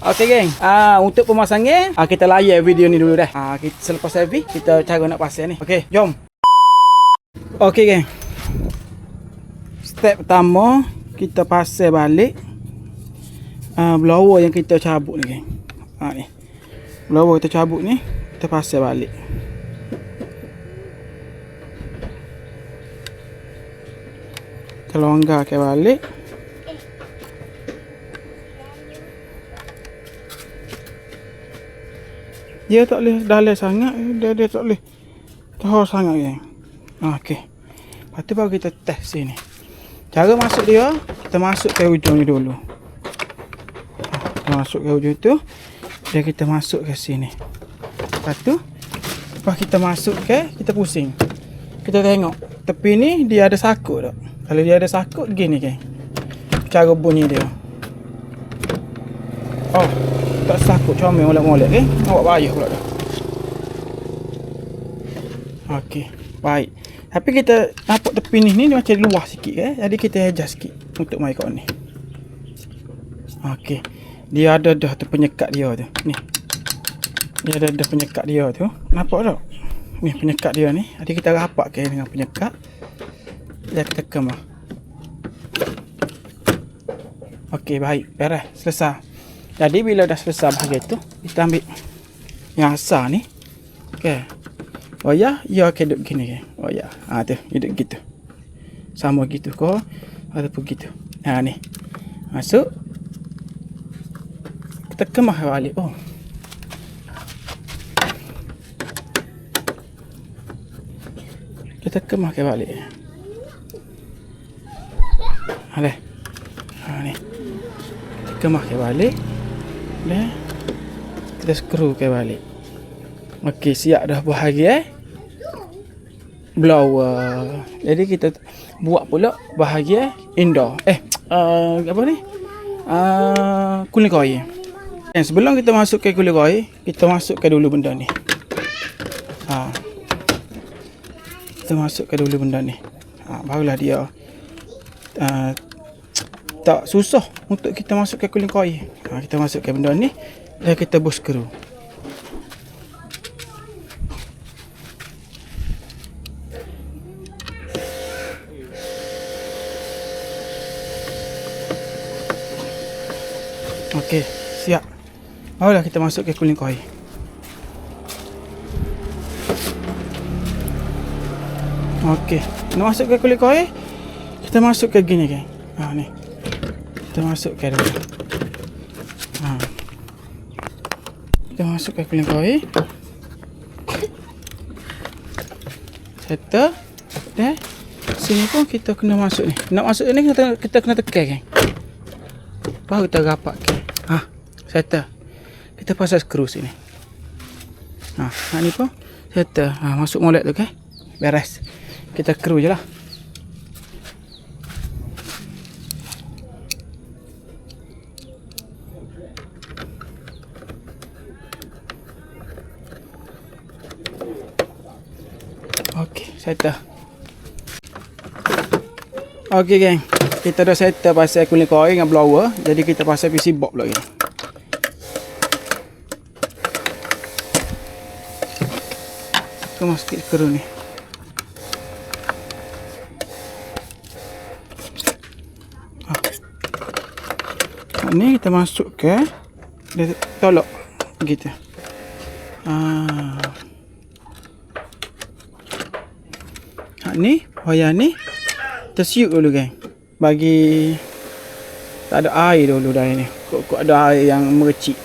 Okey geng. Untuk pemasangan kita layan video ni dulu dah. Kita selepas habis kita cara nak pasang ni. Okey, jom. Okey geng. Step pertama kita pasang balik blower yang kita cabut ni geng. Ni. Blower kita cabut ni kita pasang balik. Kita longgarkan balik. Dia tak boleh dalam sangat, dia tak boleh terhor sangat geng. Okey. Lepas tu baru kita test sini. Cara masuk dia, kita masuk ke ujung ni dulu. Kita masuk ke ujung tu, dan kita masuk ke sini. Lepas tu, lepas kita masuk ke, kita pusing. Kita tengok, tepi ni dia ada sakut tak? Kalau dia ada sakut, gini geng. Cara bunyi dia. Oh, tak sakut, comel molek-molek geng. Awak payah pula dah. Okey, baik. Tapi kita nampak tepi ni dia macam luas sikit jadi kita adjust sikit untuk mic on ni. Okey. Dia ada dah tu penyekat dia tu. Ni. Dia ada dah penyekat dia tu. Nampak tak? Ni penyekat dia ni. Jadi kita rapatkan dengan penyekat. Dan kita kemah. Okey, baik. Beres. Selesai. Jadi bila dah selesai bahagian tu, kita ambil yang asal ni. Okey. Oh ya, ia akan duduk gini kan. Oh ya. Tu, duduk gitu. Sama gitu kau ataupun gitu. Ni. Masuk. Kita kemah balik. Oh. Kita kemah ke balik. Ada. Ni. Kita kemah ke balik. Dan kita skru ke balik. Okey, siap dah bahagian blower. Jadi kita buat pula bahagian indoor. Apa ni? Cooling coil. Sebelum kita masuk ke cooling coil, kita masukkan dulu benda ni. Kita masukkan dulu benda ni. Barulah dia tak susah untuk kita masukkan cooling coil. Kita masukkan benda ni dan kita bus skru. Okey, siap. Barulah kita masuk ke cooling coil. Okey, nak masuk ke cooling coil, kita masuk ke gini kan. Ni. Kita masuk ke dulu. Kita masuk ke cooling coil. Settle. Dan sini pun kita kena masuk ni. Nak masuk ni kita kena tekan kan. Baru kita rapatkan. Settle. Kita pasang skru sini. Ni pun settle. Masuk molek tu kan. Beres. Kita skru je lah. Okey, settle. Okey geng. Kita dah settle pasal cooling coil dengan blower. Jadi kita pasal PC box pula geng. Kemas sikit skru ni. Ni kita masuk ke dia tolak gitu. Ni wayar ni tersiuk dulu geng. Bagi tak ada air dulu dah ni. Kok ada air yang mercik.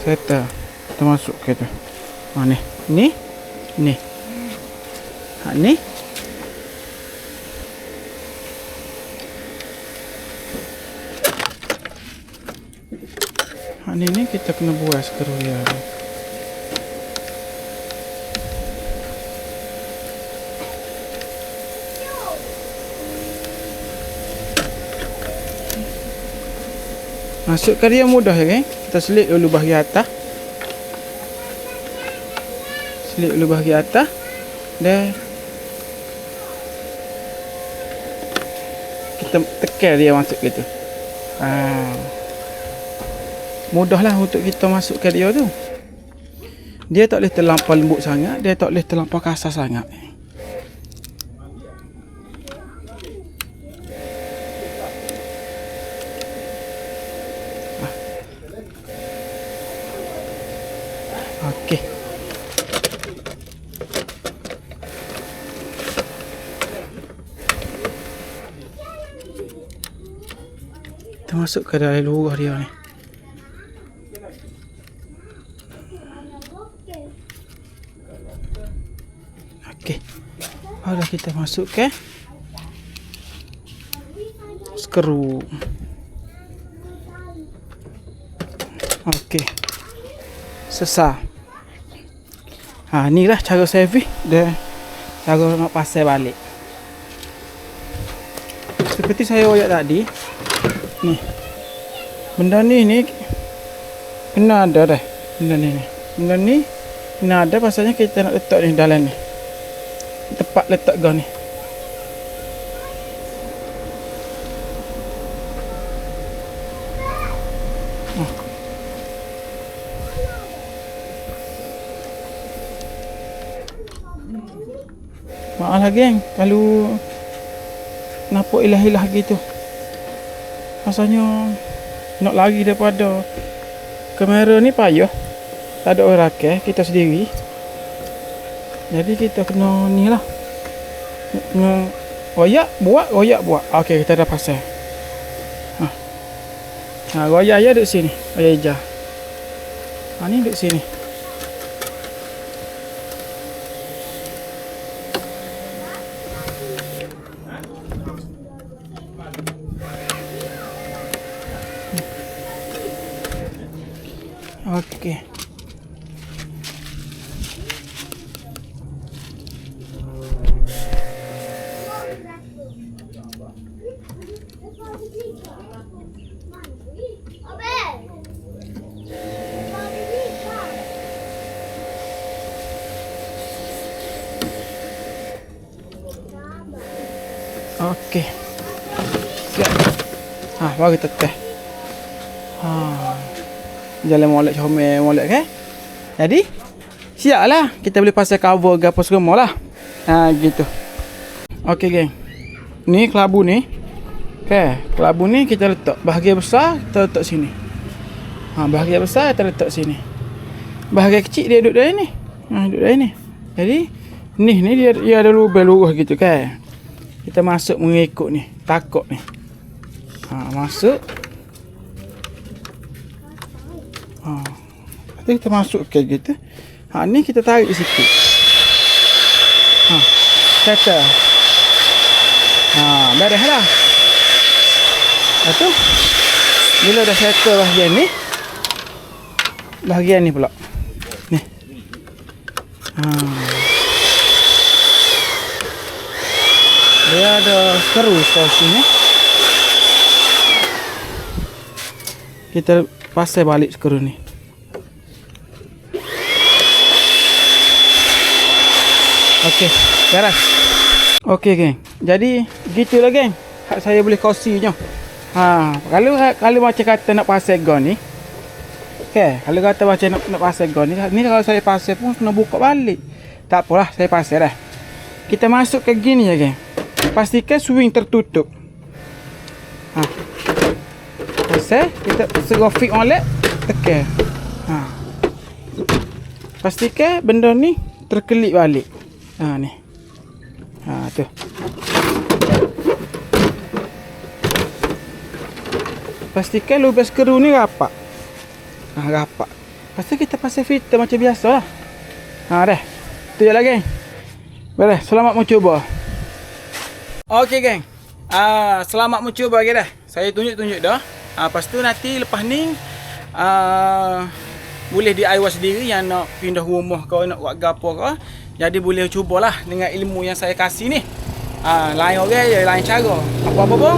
Settle. Kita masuk ke tu. Ni. Ni. Ni. Ni. Ni kita kena buat skru dia. Masukkan dia mudah ya kan. Kita selit dulu bahagian atas. Selit dulu bahagian atas. Dan kita tekan dia masuk gitu. Mudahlah untuk kita masukkan dia tu. Dia tak boleh terlampau lembut sangat, dia tak boleh terlampau kasar sangat. Okey. Kita masuk ke dalam luar dia ni. Okey. Barulah kita masuk ke skru. Okey. Selesai. Ni lah cara service dan cara nak pasang balik. Seperti saya royak tadi. Ni. Benda ni kena ada dah. Benda ni kena ada pasalnya kita nak letak ni dalam ni. Tempat letak gas ni. Maaf lah geng kalau nampak ilah-ilah gitu. Rasanya nak lari daripada kamera ni payah. Tak ada orang rakyat, kita sendiri. Jadi kita kena ni lah. Kena royak buat. Okey, kita dah pasang. Royak je duduk sini. Royak hijau. Ni duduk sini. Okey. Okey. Siap. Baru tetes. Jalan molek comel molek kan. Jadi siap lah. Kita boleh pasang cover ke apa semua lah. Gitu. Okey geng. Ni kelabu ni. Okay. Kelabu ni kita letak. Bahagian besar kita letak sini. Bahagian besar kita letak sini. Bahagian kecil dia duduk dalam ni. Duduk dalam ni. Jadi ni dia ada lubang-lubang gitu kan. Kita masuk mengikut ni. Takut ni. Masuk. Lepas kita masuk ke gitu. Ni kita tarik di situ. Settle. Beres lah. Lepas tu bila dah settle bahagian ni pula. Ni. Dia ada skru sini. Kita pasang balik skru ni. Okey, beres. Okey geng. Jadi gitulah geng. Hak saya boleh kongsinya. Kalau macam kata nak pasang gas ni. Okey, kalau kata macam nak pasang gas ni kalau saya pasang pun kena buka balik. Tak apalah, saya pasang dah. Kita masuk ke gini ya geng. Pastikan swing tertutup. Pasang, kita segera fit on led, tekan. Pastikan benda ni terkelip balik. Ni. Tu. Pastikan lubang skru ni rapat. Rapat. Lepas tu kita pasang filter macam biasa lah. Dah. Tu je lah geng. Baiklah, selamat mencuba. Okey geng. Selamat mencuba lagi dah. Saya tunjuk dah. Lepas tu nanti lepas ni boleh DIY sendiri yang nak pindah rumah kau, nak buat gapo kau. Jadi boleh cubalah dengan ilmu yang saya kasih ni. Lain orang je, lain cara. Apa-apa pun,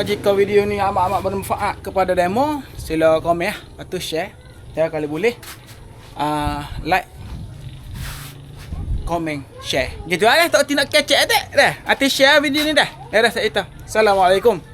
jika video ni amat-amat bermanfaat kepada demo, sila komen, lepas tu share. Ya, kalau boleh like, komen, share. Gitu lah, tak nak kecek dah. Hati share video ni dah. Dah itu. Assalamualaikum.